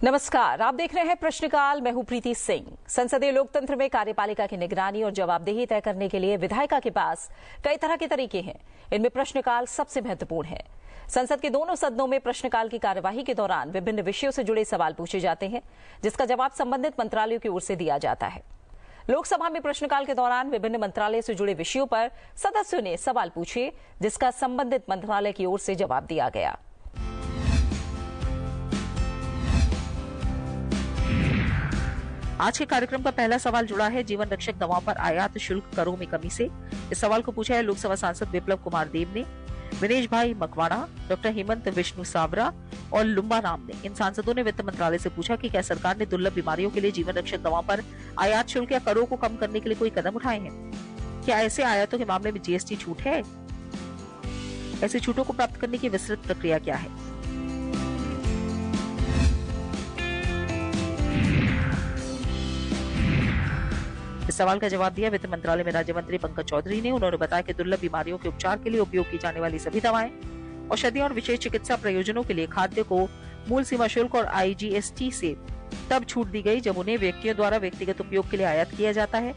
नमस्कार, आप देख रहे हैं प्रश्नकाल। मैं हूं प्रीति सिंह। संसदीय लोकतंत्र में कार्यपालिका की निगरानी और जवाबदेही तय करने के लिए विधायिका के पास कई तरह के तरीके हैं। इनमें प्रश्नकाल सबसे महत्वपूर्ण है। संसद के दोनों सदनों में प्रश्नकाल की कार्यवाही के दौरान विभिन्न विषयों से जुड़े सवाल पूछे जाते हैं, जिसका जवाब संबंधित मंत्रालयों की ओर से दिया जाता है। लोकसभा में प्रश्नकाल के दौरान विभिन्न मंत्रालय से जुड़े विषयों पर सदस्यों ने सवाल पूछे, जिसका संबंधित मंत्रालय की ओर से जवाब दिया गया। आज के कार्यक्रम का पहला सवाल जुड़ा है जीवन रक्षक दवाओं पर आयात शुल्क करों में कमी से। इस सवाल को पूछा है लोकसभा सांसद विप्लव कुमार देव ने, विनेश भाई मकवाणा, डॉक्टर हेमंत विष्णु सावरा और लुम्बा राम ने। इन सांसदों ने वित्त मंत्रालय से पूछा कि क्या सरकार ने दुर्लभ बीमारियों के लिए जीवन रक्षक दवाओं पर आयात शुल्क या करों को कम करने के लिए कोई कदम उठाए हैं। क्या ऐसे आयातों के मामले में जीएसटी छूट है? ऐसी छूटों को प्राप्त करने की विस्तृत प्रक्रिया क्या है? इस सवाल का जवाब दिया वित्त मंत्रालय में राज्य मंत्री पंकज चौधरी ने। उन्होंने बताया कि दुर्लभ बीमारियों के उपचार के लिए उपयोग की जाने वाली सभी दवाएं, औषधियों और विशेष चिकित्सा प्रयोजनों के लिए खाद्य को मूल सीमा शुल्क और IGST से तब छूट दी गई जब उन्हें व्यक्तियों द्वारा व्यक्तिगत उपयोग के लिए आयात किया जाता है,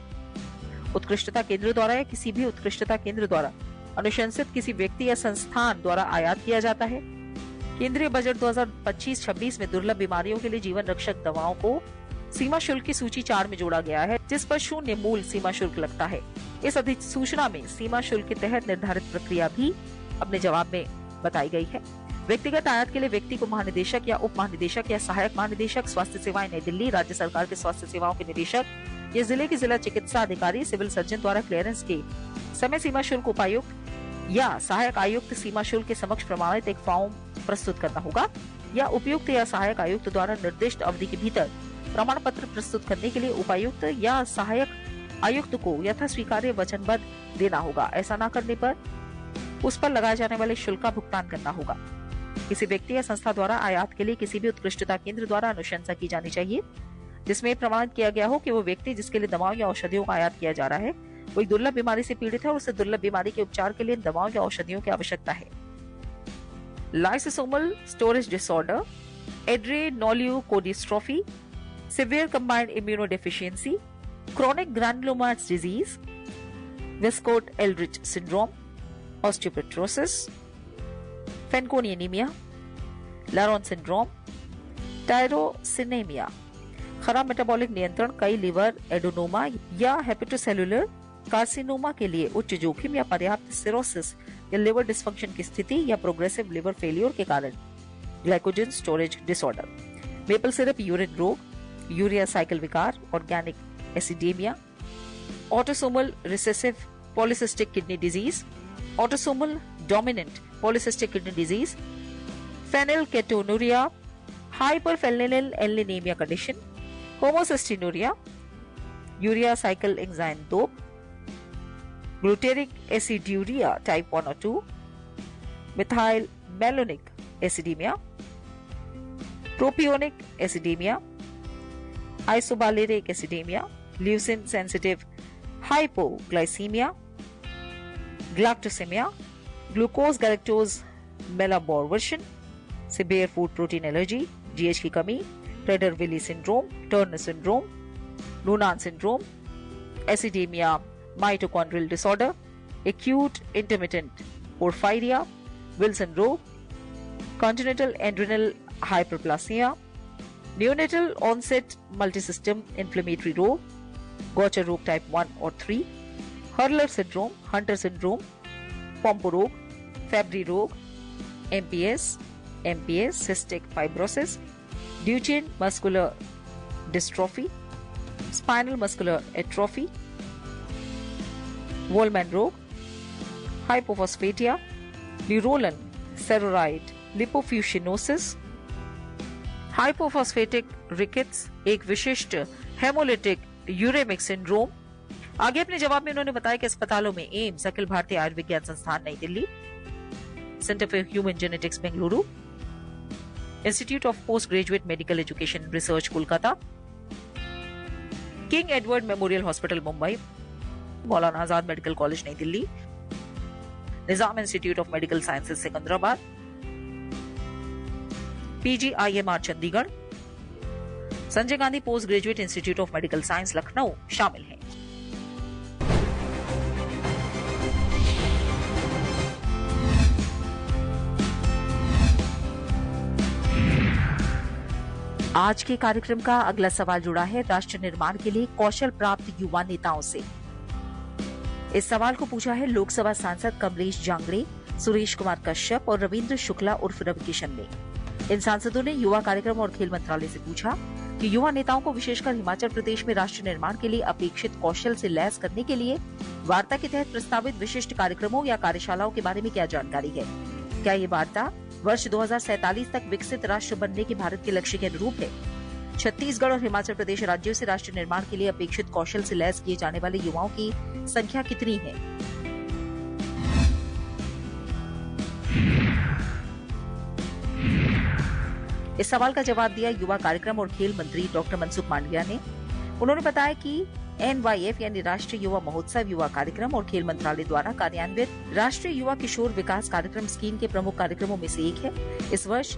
उत्कृष्टता केंद्र द्वारा या किसी भी उत्कृष्टता केंद्र द्वारा अनुशंसित किसी व्यक्ति या संस्थान द्वारा आयात किया जाता है। केंद्रीय बजट 2025-26 में दुर्लभ बीमारियों के लिए जीवन रक्षक दवाओं को सीमा शुल्क की सूची 4 में जोड़ा गया है, जिस पर 0 मूल सीमा शुल्क लगता है। इस अधिसूचना में सीमा शुल्क के तहत निर्धारित प्रक्रिया भी अपने जवाब में बताई गई है। व्यक्तिगत आयात के लिए व्यक्ति को महानिदेशक या उप महानिदेशक या सहायक महानिदेशक स्वास्थ्य सेवाएं नई दिल्ली, राज्य सरकार के स्वास्थ्य सेवाओं के निदेशक या जिले के जिला चिकित्सा अधिकारी, सिविल सर्जन द्वारा क्लियरेंस के समय सीमा शुल्क उपायुक्त या सहायक आयुक्त सीमा शुल्क के समक्ष प्रमाणित एक फॉर्म प्रस्तुत करना होगा, या उपयुक्त या सहायक आयुक्त द्वारा निर्दिष्ट अवधि के भीतर प्रमाण पत्र प्रस्तुत करने के लिए उपायुक्त या सहायक आयुक्त को यथा स्वीकार्य वचनबद्ध देना होगा। ऐसा न करने पर उस पर लगाए जाने वाले शुल्क का भुगतान करना होगा। किसी व्यक्ति या संस्था द्वारा आयात के लिए किसी भी उत्कृष्टता केंद्र द्वारा अनुशंसा की जानी चाहिए, जिसमें प्रमाणित किया गया हो कि वो व्यक्ति जिसके लिए दवाओं या औषधियों का आयात किया जा रहा है वो एक दुर्लभ बीमारी से पीड़ित है और उसे दुर्लभ बीमारी के उपचार के लिए दवाओं या औषधियों की आवश्यकता है। Lysosomal storage disorder, adrenoleukodystrophy, severe combined immunodeficiency, chronic granulomatous disease, Wiskott-Eldridge syndrome, osteopetrosis, Fanconi anemia, Laron syndrome, tyrosinemia, खराब मेटाबॉलिक नियंत्रण, कई लिवर एडोनोमा या हेपेटोसेलुलर कार्सिनोमा के लिए उच्च जोखिम या पर्याप्त सिरोसिस या लिवर डिस्फंक्शन की स्थिति या प्रोग्रेसिव लिवर फेलियर के कारण glycogen storage disorder, maple syrup urine रोग, यूरिया साइकिल विकार, organic acidemia, autosomal recessive polycystic kidney disease, autosomal dominant polycystic kidney disease, phenylketonuria, hyperphenylalaninemia condition, homocystinuria, urea cycle enzyme 2, glutaric aciduria type 1 और 2, methyl malonic acidemia, propionic acidemia, isovaleric acidemia, leucine sensitive hypoglycaemia, galactosemia, glucose galactose malabsorption, severe food protein allergy, GH की कमी, Prader Willi syndrome, Turner syndrome, Noonan syndrome, acidemia mitochondrial disorder, acute intermittent porphyria, Wilson रोग, congenital adrenal hyperplasia, neonatal onset multisystem inflammatory रोग, Gaucher रोग type 1 और 3, Hurler syndrome, Hunter syndrome, Pompe रोग, Fabry रोग, MPS, cystic fibrosis, Duchenne muscular dystrophy, spinal muscular atrophy, Wolman रोग, hypophosphatasia, न्यूरोलन सेरोराइड लिपोफ्यूसिनोसिस, हाइपोफॉस्फेटिक rickets, एक विशिष्ट haemolytic uraemic syndrome. आगे अपने जवाब में उन्होंने बताया कि अस्पतालों में एम्स, अखिल भारतीय आयुर्विज्ञान संस्थान नई Delhi, centre for human genetics Bengaluru, institute of post graduate medical education research Kolkata, King Edward memorial hospital Mumbai, Maulana Azad medical college नई Delhi, Nizam institute of medical sciences Secunderabad, PGIMR Chandigarh, Sanjay Gandhi post graduate institute of medical science Lucknow शामिल हैं। आज के कार्यक्रम का अगला सवाल जुड़ा है राष्ट्र निर्माण के लिए कौशल प्राप्त युवा नेताओं से। इस सवाल को पूछा है लोकसभा सांसद कमलेश जांगड़े, सुरेश कुमार कश्यप और रविंद्र शुक्ला उर्फ रवि किशन ने। इन सांसदों ने युवा कार्यक्रम और खेल मंत्रालय से पूछा कि युवा नेताओं को विशेषकर हिमाचल प्रदेश में राष्ट्र निर्माण के लिए अपेक्षित कौशल से लैस करने के लिए वार्ता के तहत प्रस्तावित विशिष्ट कार्यक्रमों या कार्यशालाओं के बारे में क्या जानकारी है। क्या ये वार्ता वर्ष 2047 तक विकसित राष्ट्र बनने के भारत के लक्ष्य के अनुरूप है। छत्तीसगढ़ और हिमाचल प्रदेश राज्यों से राष्ट्र निर्माण के लिए अपेक्षित कौशल से लैस किए जाने वाले युवाओं की संख्या कितनी है। इस सवाल का जवाब दिया युवा कार्यक्रम और खेल मंत्री डॉक्टर मनसुख मांडविया ने। उन्होंने बताया कि NYF यानी राष्ट्रीय युवा महोत्सव युवा कार्यक्रम और खेल मंत्रालय द्वारा कार्यान्वित राष्ट्रीय युवा किशोर विकास कार्यक्रम स्कीम के प्रमुख कार्यक्रमों में से एक है। इस वर्ष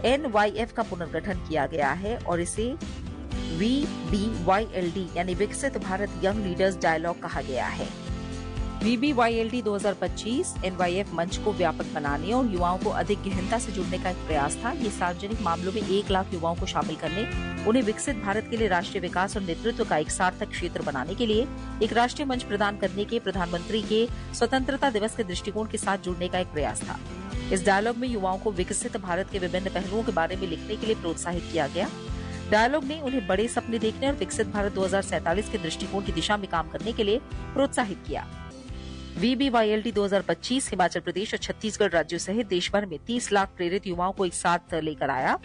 NYF का पुनर्गठन किया गया है और इसे VBYLD यानी विकसित भारत यंग लीडर्स डायलॉग कहा गया है। VBYLD 2025 NYF मंच को व्यापक बनाने और युवाओं को अधिक गहनता से जुड़ने का एक प्रयास था। ये सार्वजनिक मामलों में 1 लाख युवाओं को शामिल करने, उन्हें विकसित भारत के लिए राष्ट्रीय विकास और नेतृत्व का एक सार्थक क्षेत्र बनाने के लिए एक राष्ट्रीय मंच प्रदान करने के प्रधानमंत्री के स्वतंत्रता दिवस के दृष्टिकोण के साथ जुड़ने का एक प्रयास था। इस डायलॉग में युवाओं को विकसित भारत के विभिन्न पहलुओं के बारे में लिखने के लिए प्रोत्साहित किया गया। डायलॉग ने उन्हें बड़े सपने देखने और विकसित भारत 2047 के दृष्टिकोण की दिशा में काम करने के लिए प्रोत्साहित किया। VBYLD 2025 हिमाचल प्रदेश और छत्तीसगढ़ राज्यों सहित देश भर में 30 लाख प्रेरित युवाओं को एक साथ लेकर आया।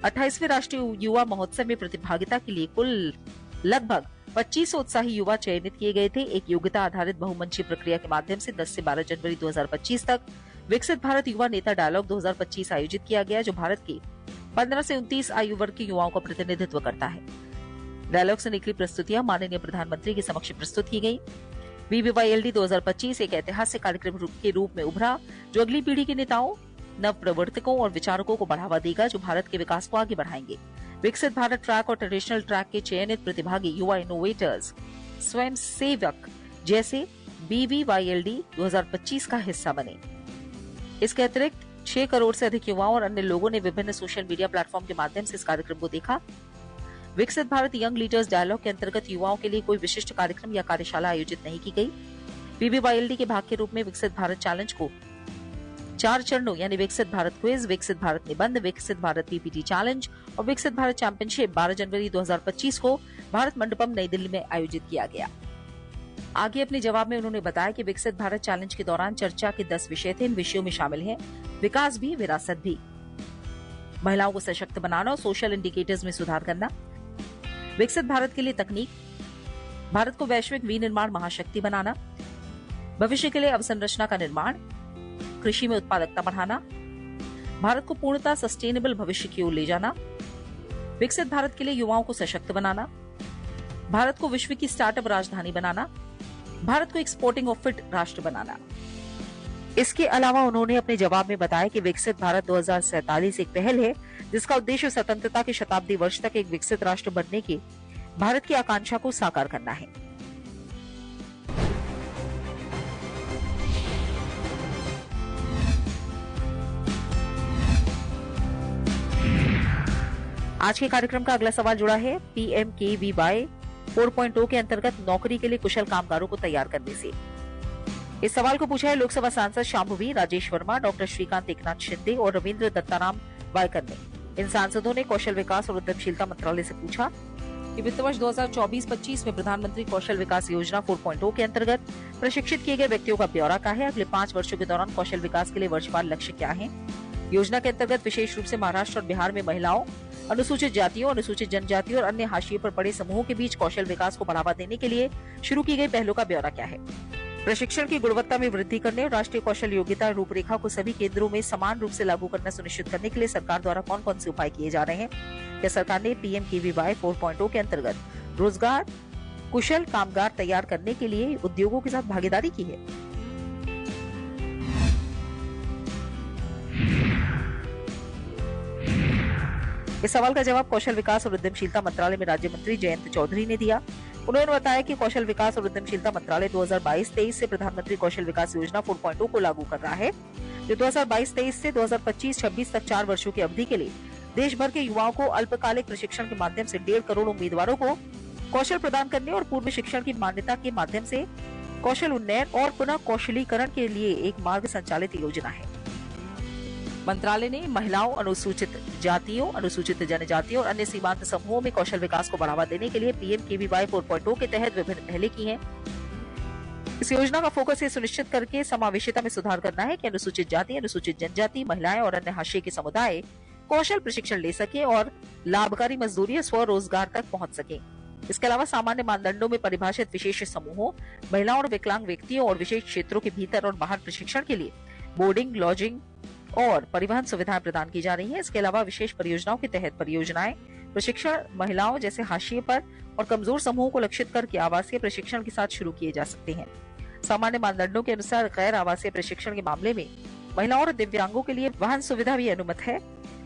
28वें राष्ट्रीय युवा महोत्सव में प्रतिभागिता के लिए कुल लगभग 2500 उत्साही युवा चयनित किए गए थे। एक योग्यता आधारित बहुमंचीय प्रक्रिया के माध्यम से 10 से 12 जनवरी 2025 तक विकसित भारत युवा नेता डायलॉग 2025 आयोजित किया गया, जो भारत के 15 से 29 आयु वर्ग के युवाओं का प्रतिनिधित्व करता है। डायलॉग से निकली प्रस्तुतियां माननीय प्रधानमंत्री के समक्ष प्रस्तुत की गयी। VBYLD 2025 एक ऐतिहासिक कार्यक्रम के रूप में उभरा, जो अगली पीढ़ी के नेताओं, नव प्रवर्तकों और विचारकों को बढ़ावा देगा, जो भारत के विकास को आगे बढ़ाएंगे। विकसित भारत ट्रैक और ट्रेडिशनल ट्रैक के चयनित प्रतिभागी युवा इनोवेटर्स, स्वयं सेवक जैसे VBYLD 2025 का हिस्सा बने। इसके अतिरिक्त 6 करोड़ से अधिक युवाओं और अन्य लोगों ने विभिन्न सोशल मीडिया प्लेटफॉर्म के माध्यम से इस कार्यक्रम को देखा। विकसित भारत यंग लीडर्स डायलॉग के अंतर्गत युवाओं के लिए कोई विशिष्ट कार्यक्रम या कार्यशाला आयोजित नहीं की गई। VBYLD के भाग के रूप में विकसित भारत चैलेंज को 4 चरणों यानी विकसित भारत क्विज, विकसित भारत निबंध, विकसित भारत PPT चैलेंज और विकसित भारत चैंपियनशिप 12 जनवरी 2025 को भारत मंडपम नई दिल्ली में आयोजित किया गया। आगे अपने जवाब में उन्होंने बताया कि विकसित भारत चैलेंज के दौरान चर्चा के 10 विषय थे। इन विषयों में शामिल हैं विकास भी, विरासत भी, महिलाओं को सशक्त बनाना और सोशल इंडिकेटर्स में सुधार करना, विकसित भारत के लिए तकनीक, भारत को वैश्विक विनिर्माण महाशक्ति बनाना, भविष्य के लिए अवसंरचना का निर्माण, कृषि में उत्पादकता बढ़ाना, भारत को पूर्णतः सस्टेनेबल भविष्य की ओर ले जाना, विकसित भारत के लिए युवाओं को सशक्त बनाना, भारत को विश्व की स्टार्टअप राजधानी बनाना, भारत को एक्सपोर्टिंग और फिट राष्ट्र बनाना। इसके अलावा उन्होंने अपने जवाब में बताया कि विकसित भारत 2047 एक पहल है, जिसका उद्देश्य स्वतंत्रता के शताब्दी वर्ष तक एक विकसित राष्ट्र बनने की भारत की आकांक्षा को साकार करना है। आज के कार्यक्रम का अगला सवाल जुड़ा है PMKVY 4.0 के अंतर्गत नौकरी के लिए कुशल कामगारों को तैयार करने से। इस सवाल को पूछा है लोकसभा सांसद शांभवी, राजेश वर्मा, डॉक्टर श्रीकांत एकनाथ शिंदे और रविंद्र दत्ताराम वायकर ने। इन सांसदों ने कौशल विकास और उद्यमशीलता मंत्रालय से पूछा कि वित्त वर्ष 2024-25 में प्रधानमंत्री कौशल विकास योजना 4.0 के अंतर्गत प्रशिक्षित किए गए व्यक्तियों का ब्यौरा क्या है। अगले 5 वर्षों के दौरान कौशल विकास के लिए वर्षवार लक्ष्य क्या है। योजना के अंतर्गत विशेष रूप से महाराष्ट्र और बिहार में महिलाओं, अनुसूचित जातियों, अनुसूचित जनजातियों और अन्य हाशिए पर पड़े समूहों के बीच कौशल विकास को बढ़ावा देने के लिए शुरू की गई पहलों का ब्यौरा क्या है। प्रशिक्षण की गुणवत्ता में वृद्धि करने और राष्ट्रीय कौशल योग्यता रूपरेखा को सभी केंद्रों में समान रूप से लागू करना सुनिश्चित करने के लिए सरकार द्वारा कौन कौन से उपाय किए जा रहे हैं। क्या सरकार ने PMKVY 4.0 के अंतर्गत रोजगार कुशल कामगार तैयार करने के लिए उद्योगों के साथ भागीदारी की है। इस सवाल का जवाब कौशल विकास और उद्यमशीलता मंत्रालय में राज्य मंत्री जयंत चौधरी ने दिया। उन्होंने बताया कि कौशल विकास और उद्यमशीलता मंत्रालय 2022-23 से प्रधानमंत्री कौशल विकास योजना 4.0 को लागू कर रहा है, जो 2022-23 से 2025-26 तक 4 वर्षों की अवधि के लिए देश भर के युवाओं को अल्पकालिक प्रशिक्षण के माध्यम से 1.5 करोड़ उम्मीदवारों को कौशल प्रदान करने और पूर्व शिक्षण की मान्यता के माध्यम से कौशल उन्नयन और पुनः कौशलीकरण के लिए एक मार्ग संचालित योजना है। मंत्रालय ने महिलाओं, अनुसूचित जातियों, अनुसूचित जनजातियों और अन्य सीमांत समूहों में कौशल विकास को बढ़ावा देने के लिए PMKVY 4.0 के तहत विभिन्न पहले की हैं। इस योजना का फोकस ये सुनिश्चित करके समावेशिता में सुधार करना है कि अनुसूचित जाति, अनुसूचित जनजाति, महिलाएं और अन्य हाशिए के समुदाय कौशल प्रशिक्षण ले सके और लाभकारी मजदूरी या स्वरोजगार तक पहुंच सके। इसके अलावा सामान्य मानदंडों में परिभाषित विशेष समूहों, महिलाओं और विकलांग व्यक्तियों और विशेष क्षेत्रों के भीतर और बाहर प्रशिक्षण के लिए बोर्डिंग, लॉजिंग और परिवहन सुविधाएं प्रदान की जा रही हैं। इसके अलावा विशेष परियोजनाओं के तहत परियोजनाएं प्रशिक्षण महिलाओं जैसे हाशिए पर और कमजोर समूहों को लक्षित करके आवासीय प्रशिक्षण के साथ शुरू किए जा सकते हैं। सामान्य मानदंडों के अनुसार गैर आवासीय प्रशिक्षण के मामले में महिलाओं और दिव्यांगों के लिए वाहन सुविधा भी अनुमत है।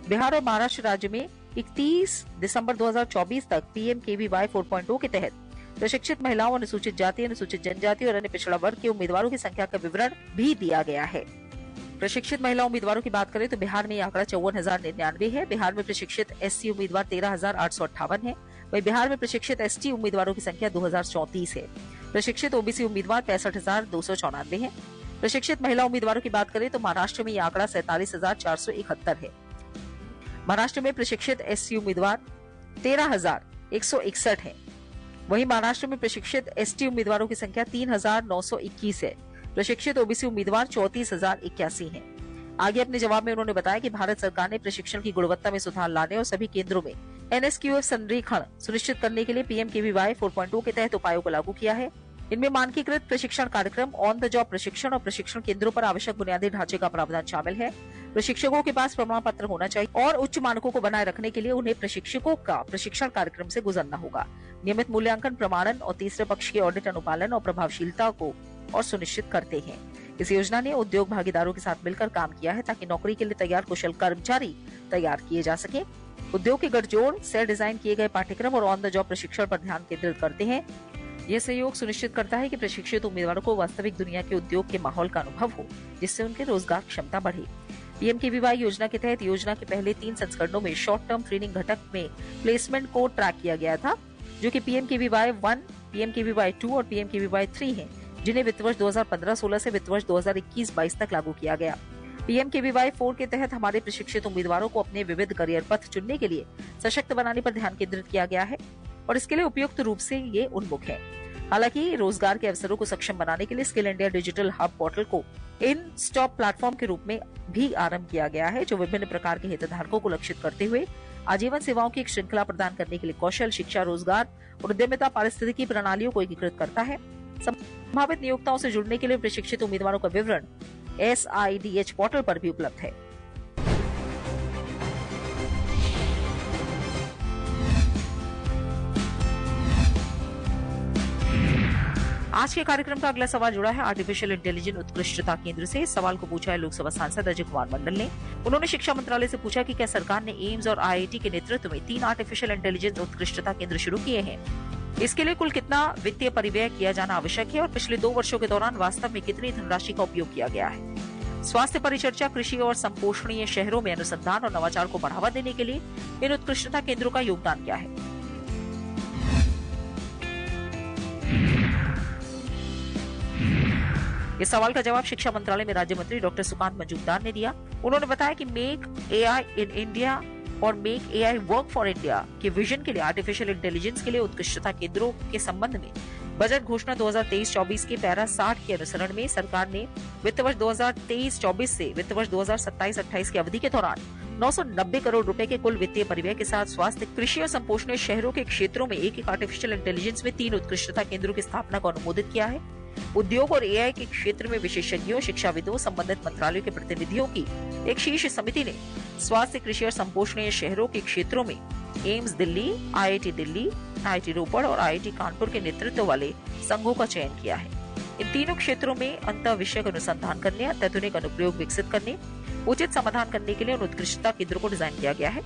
बिहार और महाराष्ट्र राज्य में 31 दिसंबर 2024 तक PMKVY 4.0 के तहत प्रशिक्षित महिलाओं, अनुसूचित जाति, अनुसूचित जनजाति और अन्य पिछड़ा वर्ग के उम्मीदवारों की संख्या का विवरण भी दिया गया है। प्रशिक्षित महिला उम्मीदवारों की बात करें तो बिहार में ये आंकड़ा 54,099 है। बिहार में प्रशिक्षित SC उम्मीदवार 13,858 है। वहीं बिहार में प्रशिक्षित ST उम्मीदवारों की संख्या 2034 है। प्रशिक्षित OBC उम्मीदवार 65,294 है। प्रशिक्षित महिला उम्मीदवारों की बात करें तो महाराष्ट्र में ये आंकड़ा 47,471 है। महाराष्ट्र में प्रशिक्षित SC उम्मीदवार 13,161 है। वहीं महाराष्ट्र में प्रशिक्षित ST उम्मीदवारों की संख्या 3,921 है। प्रशिक्षित OBC उम्मीदवार 34,081 हैं। आगे अपने जवाब में उन्होंने बताया कि भारत सरकार ने प्रशिक्षण की गुणवत्ता में सुधार लाने और सभी केंद्रों में NSQF संरेखण सुनिश्चित करने के लिए PMKVY 4.0 के तहत उपायों को लागू किया है। इनमें मानकीकृत प्रशिक्षण कार्यक्रम, ऑन द जॉब प्रशिक्षण और प्रशिक्षण केंद्रों पर आवश्यक बुनियादी ढांचे का प्रावधान शामिल है। प्रशिक्षकों के पास प्रमाण पत्र होना चाहिए और उच्च मानकों को बनाए रखने के लिए उन्हें प्रशिक्षकों का प्रशिक्षण कार्यक्रम से गुजरना होगा। नियमित मूल्यांकन, प्रमाणन और तीसरे पक्ष के ऑडिट, अनुपालन और प्रभावशीलता को और सुनिश्चित करते हैं। इस योजना ने उद्योग भागीदारों के साथ मिलकर काम किया है ताकि नौकरी के लिए तैयार कुशल कर्मचारी तैयार किए जा सके। उद्योग के गठजोड़ से डिजाइन किए गए पाठ्यक्रम और ऑन द जॉब प्रशिक्षण पर ध्यान केंद्रित करते हैं। यह सहयोग सुनिश्चित करता है कि प्रशिक्षित उम्मीदवारों को वास्तविक दुनिया के उद्योग के माहौल का अनुभव हो, जिससे उनके रोजगार क्षमता बढ़े। PMKVY योजना के तहत योजना के पहले 3 संस्करणों में शॉर्ट टर्म ट्रेनिंग घटक में प्लेसमेंट को ट्रैक किया गया था, जो कि PMKVY 1, PMKVY 2 और PMKVY 3 है, जिन्हें वित्त वर्ष 2015-16 से वित्त वर्ष 2021-22 तक लागू किया गया। PMKVY 4 के तहत हमारे प्रशिक्षित उम्मीदवारों को अपने विविध करियर पथ चुनने के लिए सशक्त बनाने पर ध्यान केंद्रित किया गया है और इसके लिए उपयुक्त रूप से ये उन्मुख है। हालांकि रोजगार के अवसरों को सक्षम बनाने के लिए skill India digital hub portal को इन स्टॉप प्लेटफॉर्म के रूप में भी आरंभ किया गया है, जो विभिन्न प्रकार के हितधारकों को लक्षित करते हुए आजीवन सेवाओं की एक श्रृंखला प्रदान करने के लिए कौशल, शिक्षा, रोजगार और उद्यमिता पारिस्थितिकी प्रणालियों को एकीकृत करता है। संभावित नियोक्ताओं से जुड़ने के लिए प्रशिक्षित उम्मीदवारों का विवरण SIDH पोर्टल पर भी उपलब्ध है। आज के कार्यक्रम का अगला सवाल जुड़ा है आर्टिफिशियल इंटेलिजेंस उत्कृष्टता केंद्र से। इस सवाल को पूछा है लोकसभा सांसद अजय कुमार मंडल ने। उन्होंने शिक्षा मंत्रालय से पूछा कि क्या सरकार ने एम्स और IIT के नेतृत्व में 3 आर्टिफिशियल इंटेलिजेंस उत्कृष्टता केंद्र शुरू किए हैं। इसके लिए कुल कितना वित्तीय परिव्यय किया जाना आवश्यक है और पिछले 2 वर्षों के दौरान वास्तव में कितनी धनराशि का उपयोग किया गया है। स्वास्थ्य परिचर्चा, कृषि और संपोषणीय शहरों में अनुसंधान और नवाचार को बढ़ावा देने के लिए इन उत्कृष्टता केंद्रों का योगदान क्या है। इस सवाल का जवाब शिक्षा मंत्रालय में राज्य मंत्री डॉक्टर सुकांत मजूमदार ने दिया। उन्होंने बताया कि मेक AI इन इंडिया और make AI work for India के विजन के लिए आर्टिफिशियल इंटेलिजेंस के लिए उत्कृष्टता केंद्रों के संबंध में बजट घोषणा 2023-24 के पैरा 60 के अनुसरण में सरकार ने वित्त वर्ष 2023-24 से वित्त वर्ष 2027-28 की अवधि के दौरान 990 करोड़ रुपए के कुल वित्तीय परिव्यय के साथ स्वास्थ्य, कृषि और संपोषणीय शहरों के क्षेत्रों में एक आर्टिफिशियल इंटेलिजेंस में 3 उत्कृष्टता केंद्रों की स्थापना को अनुमोदित किया है। उद्योग और AI के क्षेत्र में विशेषज्ञों, शिक्षाविदों, संबंधित मंत्रालयों के प्रतिनिधियों की एक शीर्ष समिति ने स्वास्थ्य, कृषि और संपोषणीय शहरों के क्षेत्रों में AIIMS Delhi, IIT Delhi, IIT रोपड़ और IIT कानपुर के नेतृत्व वाले संघों का चयन किया है। इन तीनों क्षेत्रों में अंतर विषयक अनुसंधान करने, अत्याधुनिक अनुप्रयोग विकसित करने, उचित समाधान करने के लिए उन उत्कृष्टता केंद्रों को डिजाइन किया गया है।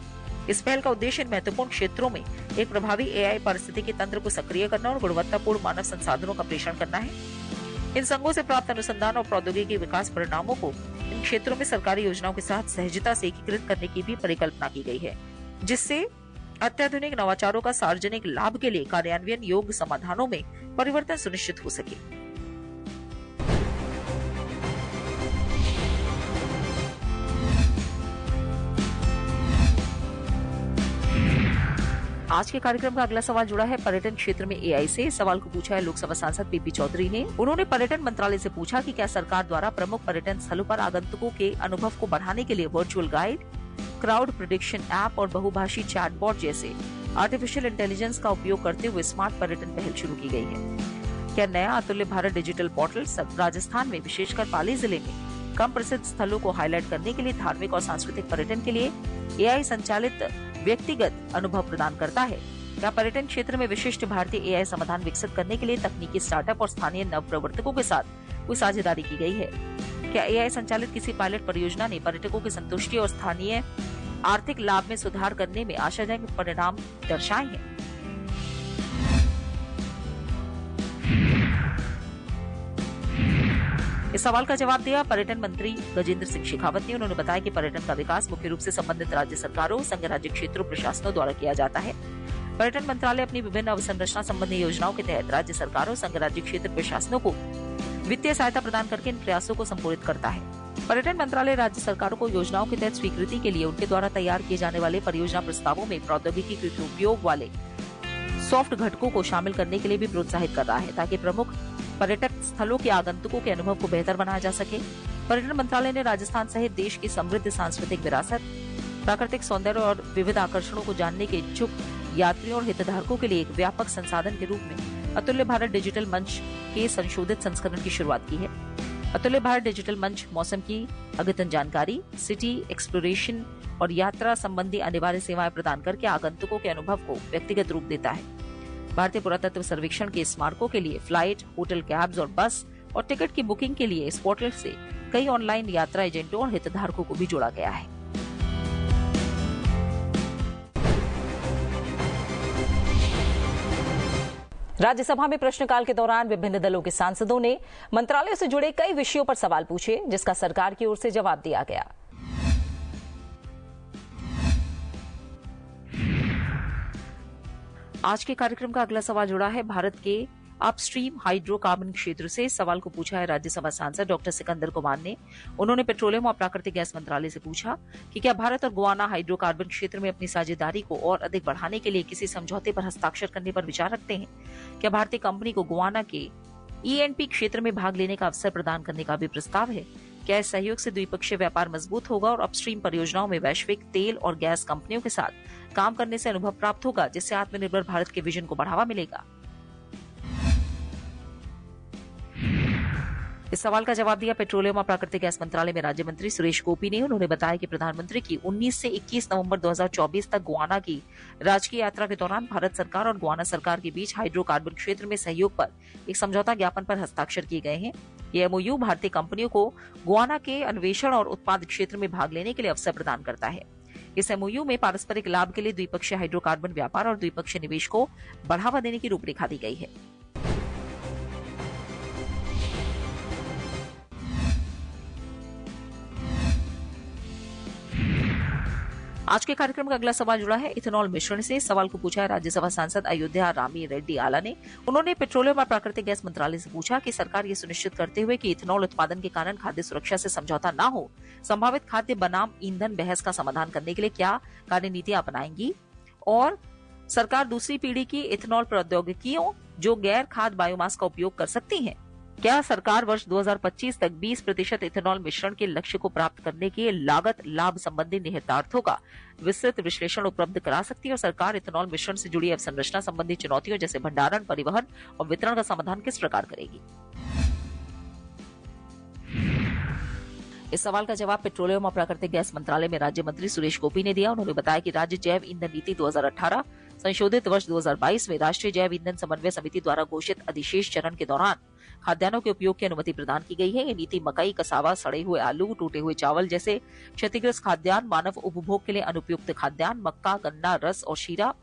इस पहल का उद्देश्य इन महत्वपूर्ण क्षेत्रों में एक प्रभावी एआई पारिस्थितिकी तंत्र को सक्रिय करना और गुणवत्तापूर्ण मानव संसाधनों का प्रेषण करना है। इन संघों से प्राप्त अनुसंधान और प्रौद्योगिकी विकास परिणामों को इन क्षेत्रों में सरकारी योजनाओं के साथ सहजता से एकीकृत करने की भी परिकल्पना की गई है, जिससे अत्याधुनिक नवाचारों का सार्वजनिक लाभ के लिए कार्यान्वयन योग्य समाधानों में परिवर्तन सुनिश्चित हो सके। आज के कार्यक्रम का अगला सवाल जुड़ा है पर्यटन क्षेत्र में एआई से। इस सवाल को पूछा है लोकसभा सांसद पीपी चौधरी ने। उन्होंने पर्यटन मंत्रालय से पूछा कि क्या सरकार द्वारा प्रमुख पर्यटन स्थलों पर आगंतुकों के अनुभव को बढ़ाने के लिए virtual guide, crowd prediction app और बहुभाषी चैटबॉट जैसे आर्टिफिशियल इंटेलिजेंस का उपयोग करते हुए स्मार्ट पर्यटन पहल शुरू की गई है। क्या नया अतुल्य भारत डिजिटल पोर्टल राजस्थान में विशेषकर पाली जिले में कम प्रसिद्ध स्थलों को हाईलाइट करने के लिए धार्मिक और सांस्कृतिक पर्यटन के लिए एआई संचालित व्यक्तिगत अनुभव प्रदान करता है? क्या पर्यटन क्षेत्र में विशिष्ट भारतीय एआई समाधान विकसित करने के लिए तकनीकी स्टार्टअप और स्थानीय नव प्रवर्तकों के साथ कोई साझेदारी की गई है? क्या एआई संचालित किसी पायलट परियोजना ने पर्यटकों की संतुष्टि और स्थानीय आर्थिक लाभ में सुधार करने में आशाजनक परिणाम दर्शाए हैं? इस सवाल का जवाब दिया पर्यटन मंत्री गजेंद्र सिंह शेखावत ने। उन्होंने बताया कि पर्यटन का विकास मुख्य रूप से संबंधित राज्य सरकारों, संघ राज्य क्षेत्रों, प्रशासनों द्वारा किया जाता है। पर्यटन मंत्रालय अपनी विभिन्न अवसंरचना संबंधी योजनाओं के तहत राज्य सरकारों, संघ राज्य क्षेत्र प्रशासनों को वित्तीय सहायता प्रदान करके इन प्रयासों को संबोधित करता है। पर्यटन मंत्रालय राज्य सरकारों को योजनाओं के तहत स्वीकृति के लिए उनके द्वारा तैयार किए जाने वाले परियोजना प्रस्तावों में प्रौद्योगिकी के उपयोग वाले सॉफ्ट घटकों को शामिल करने के लिए भी प्रोत्साहित कर रहा है, ताकि प्रमुख पर्यटक स्थलों के आगंतुकों के अनुभव को बेहतर बनाया जा सके। पर्यटन मंत्रालय ने राजस्थान सहित देश की समृद्ध सांस्कृतिक विरासत, प्राकृतिक सौंदर्य और विविध आकर्षणों को जानने के इच्छुक यात्रियों और हितधारकों के लिए एक व्यापक संसाधन के रूप में अतुल्य भारत डिजिटल मंच के संशोधित संस्करण की शुरुआत की है। अतुल्य भारत डिजिटल मंच मौसम की अद्यतन जानकारी, सिटी एक्सप्लोरेशन और यात्रा संबंधी अनिवार्य सेवाएं प्रदान करके आगंतुकों के अनुभव को व्यक्तिगत रूप देता है। भारतीय पुरातत्व सर्वेक्षण के स्मारकों के लिए फ्लाइट, होटल, कैब्स और बस और टिकट की बुकिंग के लिए इस पोर्टल से कई ऑनलाइन यात्रा एजेंटों और हितधारकों को भी जोड़ा गया है। राज्यसभा में प्रश्नकाल के दौरान विभिन्न दलों के सांसदों ने मंत्रालयों से जुड़े कई विषयों पर सवाल पूछे, जिसका सरकार की ओर से जवाब दिया गया। आज के कार्यक्रम का अगला सवाल जुड़ा है भारत के अपस्ट्रीम हाइड्रोकार्बन क्षेत्र से। इस सवाल को पूछा है राज्यसभा सांसद डॉक्टर सिकंदर कुमार ने। उन्होंने पेट्रोलियम और प्राकृतिक गैस मंत्रालय से पूछा कि क्या भारत और गुआना हाइड्रोकार्बन क्षेत्र में अपनी साझेदारी को और अधिक बढ़ाने के लिए किसी समझौते पर हस्ताक्षर करने पर विचार रखते हैं? क्या भारतीय कंपनी को गुआना के ईएनपी क्षेत्र में भाग लेने का अवसर प्रदान करने का भी प्रस्ताव है? क्या इस सहयोग से द्विपक्षीय व्यापार मजबूत होगा और अपस्ट्रीम परियोजनाओं में वैश्विक तेल और गैस कंपनियों के साथ काम करने से अनुभव प्राप्त होगा, जिससे आत्मनिर्भर भारत के विजन को बढ़ावा मिलेगा? इस सवाल का जवाब दिया पेट्रोलियम और प्राकृतिक गैस मंत्रालय में राज्य मंत्री सुरेश गोपी ने। उन्होंने बताया कि प्रधानमंत्री की 19 से 21 नवंबर 2024 तक गुआना की राजकीय यात्रा के दौरान भारत सरकार और गुआना सरकार के बीच हाइड्रोकार्बन क्षेत्र में सहयोग पर एक समझौता ज्ञापन पर हस्ताक्षर किए गए हैं। ये एमओयू भारतीय कंपनियों को गुआना के अन्वेषण और उत्पाद क्षेत्र में भाग लेने के लिए अवसर प्रदान करता है। इस एमओयू में पारस्परिक लाभ के लिए द्विपक्षीय हाइड्रोकार्बन व्यापार और द्विपक्षीय निवेश को बढ़ावा देने की रूपरेखा दी गई है। आज के कार्यक्रम का अगला सवाल जुड़ा है इथेनॉल मिश्रण से। सवाल को पूछा है राज्यसभा सांसद अयोध्या रामी रेड्डी आला ने। उन्होंने पेट्रोलियम और प्राकृतिक गैस मंत्रालय से पूछा कि सरकार ये सुनिश्चित करते हुए कि इथेनॉल उत्पादन के कारण खाद्य सुरक्षा से समझौता न हो, संभावित खाद्य बनाम ईंधन बहस का समाधान करने के लिए क्या कार्यनीतियां अपनाएंगी, और सरकार दूसरी पीढ़ी की इथेनॉल प्रौद्योगिकियों जो गैर खाद्य बायोमास का उपयोग कर सकती है? क्या सरकार वर्ष 2025 तक 20% इथेनॉल मिश्रण के लक्ष्य को प्राप्त करने के लागत लाभ संबंधी निहितार्थों का विस्तृत विश्लेषण उपलब्ध करा सकती है, और सरकार इथेनॉल मिश्रण से जुड़ी अवसंरचना संबंधी चुनौतियों जैसे भंडारण, परिवहन और वितरण का समाधान किस प्रकार करेगी? इस सवाल का जवाब पेट्रोलियम और प्राकृतिक गैस मंत्रालय में राज्य मंत्री सुरेश गोपी ने दिया। उन्होंने बताया कि राज्य जैव ईंधन नीति 2018 संशोधित वर्ष 2022 में राष्ट्रीय जैव ईंधन समन्वय समिति द्वारा घोषित अधिशेष चरण के दौरान खाद्यान्नों के उपयोग की अनुमति प्रदान की गई है। ये नीति मकई, कसावा, सड़े हुए आलू, टूटे हुए चावल जैसे क्षतिग्रस्त खाद्यान्न, मानव उपभोग के लिए अनुपयुक्त खाद्यान्न, मक्का, गन्ना, रस और शीरा,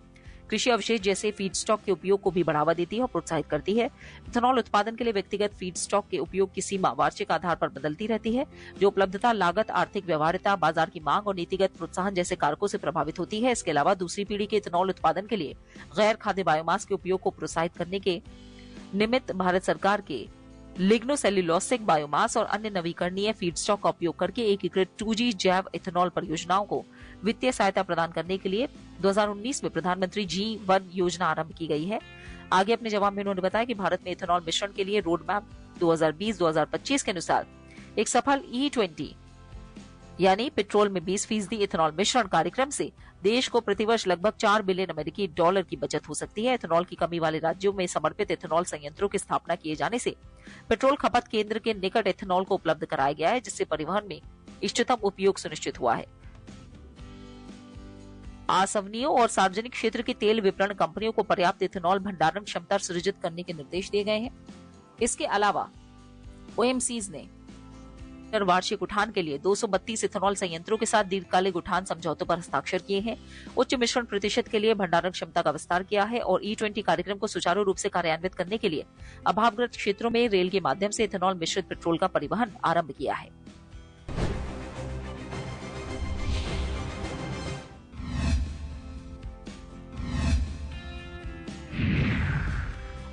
कृषि अवशेष जैसे फीड स्टॉक के उपयोग को भी बढ़ावा देती है और प्रोत्साहित करती है। इथेनॉल उत्पादन के लिए व्यक्तिगत फीड स्टॉक के उपयोग की सीमा वार्षिक आधार पर बदलती रहती है, जो उपलब्धता, लागत, आर्थिक व्यवहार्यता, बाजार की मांग और नीतिगत प्रोत्साहन जैसे कारकों से प्रभावित होती है। इसके अलावा दूसरी पीढ़ी के इथेनॉल उत्पादन के लिए गैर खाद्य बायोमास के उपयोग को प्रोत्साहित करने के निमित्त भारत सरकार के लिग्नोसेल्यूलोसिक बायोमास और अन्य नवीकरणीय फीडस्टॉक का उपयोग करके एकीकृत 2G जैव इथेनॉल परियोजनाओं को वित्तीय सहायता प्रदान करने के लिए 2019 में प्रधानमंत्री G1 योजना आरंभ की गई है। आगे अपने जवाब में उन्होंने बताया कि भारत में इथेनॉल मिश्रण के लिए रोड मैप 2020-2025 के अनुसार एक सफल E20 यानी पेट्रोल में 20% इथेनॉल मिश्रण कार्यक्रम से देश को प्रतिवर्ष लगभग $4 बिलियन अमेरिकी डॉलर की बचत हो सकती है। इथेनॉल की कमी वाले राज्यों में समर्पित इथेनॉल संयंत्रों की स्थापना किए जाने से पेट्रोल खपत केंद्र के निकट इथेनॉल को उपलब्ध कराया गया है, जिससे परिवहन में इष्टतम उपयोग सुनिश्चित हुआ है। आसवनियों और सार्वजनिक क्षेत्र की तेल विपणन कंपनियों को पर्याप्त इथेनॉल भंडारण क्षमता सृजित करने के निर्देश दिए गए हैं। इसके अलावा OMCs ने वार्षिक उठान के लिए 232 इथेनॉल संयंत्रों के साथ दीर्घकालिक उठान समझौतों पर हस्ताक्षर किए हैं। उच्च मिश्रण प्रतिशत के लिए भंडारण क्षमता का विस्तार किया है और E20 कार्यक्रम को सुचारू रूप से कार्यान्वित करने के लिए अभावग्रस्त क्षेत्रों में रेल के माध्यम से इथेनॉल मिश्रित पेट्रोल का परिवहन आरंभ किया है।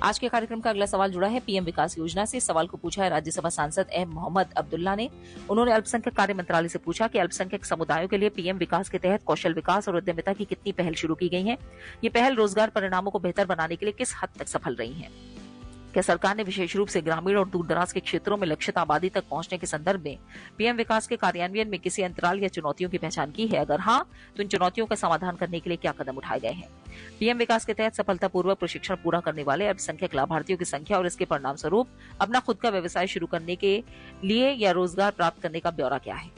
आज के कार्यक्रम का अगला सवाल जुड़ा है पीएम विकास योजना से। सवाल को पूछा है राज्यसभा सांसद एम मोहम्मद अब्दुल्ला ने। उन्होंने अल्पसंख्यक कार्य मंत्रालय से पूछा कि अल्पसंख्यक समुदायों के लिए पीएम विकास के तहत कौशल विकास और उद्यमिता की कितनी पहल शुरू की गई है। ये पहल रोजगार परिणामों को बेहतर बनाने के लिए किस हद तक सफल रही है। क्या सरकार ने विशेष रूप से ग्रामीण और दूरदराज के क्षेत्रों में लक्षित आबादी तक पहुंचने के संदर्भ में पीएम विकास के कार्यान्वयन में किसी अंतराल या चुनौतियों की पहचान की है? अगर हाँ, तो इन चुनौतियों का समाधान करने के लिए क्या कदम उठाए गए हैं? पीएम विकास के तहत सफलतापूर्वक प्रशिक्षण पूरा करने वाले अल्पसंख्यक लाभार्थियों की संख्या और इसके परिणाम स्वरूप अपना खुद का व्यवसाय शुरू करने के लिए या रोजगार प्राप्त करने का ब्यौरा क्या है?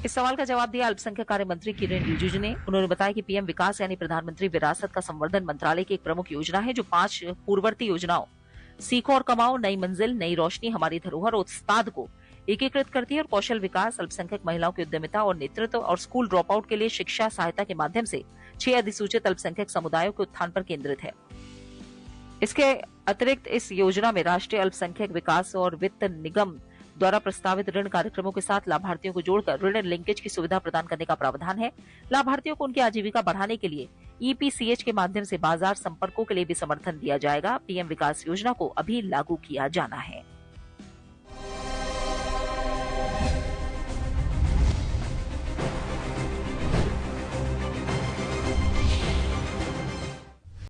इस सवाल का जवाब दिया अल्पसंख्यक कार्य मंत्री किरेन रिजिजू ने। उन्होंने बताया कि पीएम विकास यानी प्रधानमंत्री विरासत का संवर्धन मंत्रालय की एक प्रमुख योजना है, जो 5 पूर्ववर्ती योजनाओं सीखो और कमाओ, नई मंजिल, नई रोशनी, हमारी धरोहर और उत्पाद को एकीकृत करती है और कौशल विकास, अल्पसंख्यक महिलाओं की उद्यमिता और नेतृत्व और स्कूल ड्रॉप आउट के लिए शिक्षा सहायता के माध्यम से 6 अधिसूचित अल्पसंख्यक समुदायों के उत्थान पर केंद्रित है। इसके अतिरिक्त इस योजना में राष्ट्रीय अल्पसंख्यक विकास और वित्त निगम द्वारा प्रस्तावित ऋण कार्यक्रमों के साथ लाभार्थियों को जोड़कर ऋण लिंकेज की सुविधा प्रदान करने का प्रावधान है। लाभार्थियों को उनकी आजीविका बढ़ाने के लिए EPCH के माध्यम से बाजार संपर्कों के लिए भी समर्थन दिया जाएगा। पीएम विकास योजना को अभी लागू किया जाना है।